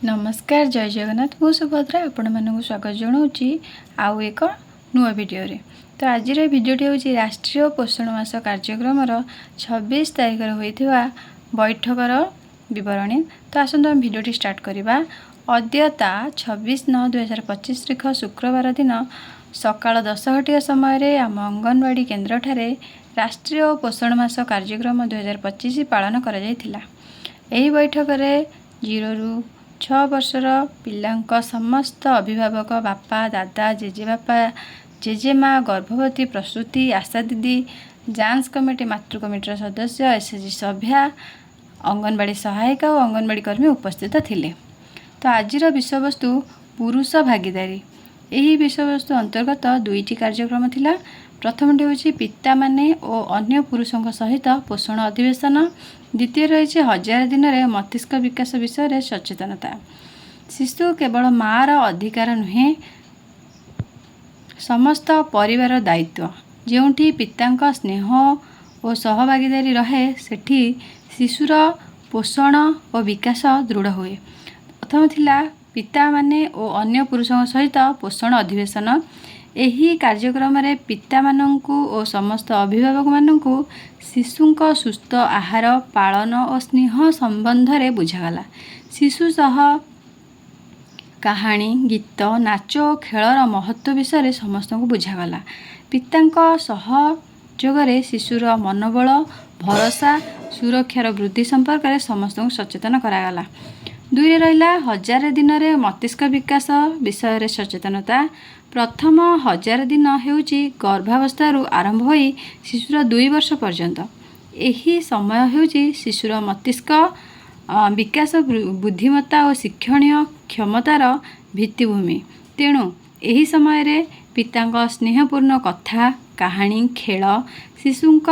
नमस्कार जय जगन्नाथ मु सुभद्रा आपण मानक स्वागत जनाऊँगी आउ एक नुआ भिडियो रे। तो आज भिडियोटी हूँ राष्ट्रीय पोषण मास कार्यक्रम 26 तारिख होता बैठकर बरणी। तो आसतु आम भिडियोटी स्टार्ट करवा। अद्यता 26/9/2025 तारिख शुक्रवार दिन सकाल 10 घटिया समय आम अंगनवाड़ी केन्द्र ठारे राष्ट्रीय पोषण मास कार्यक्रम 2025 पालन करा जायथिला। एही बैठक में 0 ରୁ 6 वर्षर पिलांक समस्त अभिभावक बापा दादा जेजेबापा जेजेमा गर्भवती प्रसूति आशा दीदी जांच कमिटी मातृ कमिटीर सदस्य एसएचजी सभ्या अंगनवाड़ी सहायिका और अंगनवाड़ी कर्मी उपस्थित थिले। तो आजिर विषयवस्तु पुरुष भागीदारी। यही विषयवस्तु अंतर्गत दुईटी कार्यक्रम थिला। प्रथमटी हूँ पिता माने और अन्य पुरुषों सहित पोषण अधिवेशन। द्वितीय रही 1000 दिन में मस्तिष्क विकास विषय सचेतनता। शिशु केवल माँ अधिकार नुहे समस्त परिवार दायित्व। जोठी पिता स्नेह और सहभागीदारी रहे सेठी शिशुर पोषण और विकास दृढ़ हुए। प्रथम थिला पिता माने और अन्य पुरुषों सहित पोषण अधिवेशन। एही कार्यक्रम रे पिता मानंकु और समस्त अभिभावक मानंकु शिशुंक सुस्थ आहार पालन और स्नेह संबंध रे बुझागला। शिशु सह कहानी गीत नाच और खेलर महत्व विषय समस्त को बुझागला। पितांक सहयोगरे शिशुर मनोबल भरोसा सुरक्षार वृद्धि संपर्क में समस्त को सचेतन करागला। 2 रहा 1000 दिन में मस्तिष्क विकास विषय सचेतनता। प्रथम 1000 दिन होउची गर्भावस्थारू आरंभ होई शिशुर 2 वर्ष पर्यंत। यही समय होउची शिशुर मस्तिष्क विकास बुद्धिमत्ता और शिक्षणीय क्षमतार भित्तिभूमि। तेणु यही समय रे पितांक स्नेहपूर्ण कथा कहानी खेल शिशुंक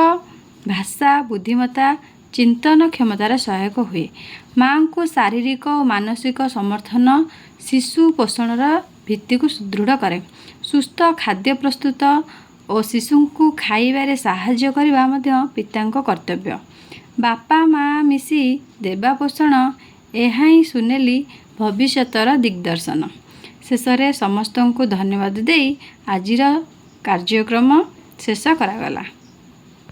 भाषा बुद्धिमत्ता चिंतन क्षमतार सहायक हुए। माँ को शारीरिक और मानसिक समर्थन शिशु पोषणर भित्ति को सुदृढ़ करे। सुस्थ खाद्य प्रस्तुत और शिशु को खाइबारे साहाय्य करबा मध्य पितांक कर्तव्य। बापा माँ मिसी देवा पोषण ଏହା ହିଁ सुनेली भविष्यतर दिग्दर्शन। शेषे समस्त को धन्यवाद दे आजिर कार्यक्रम शेष करागला।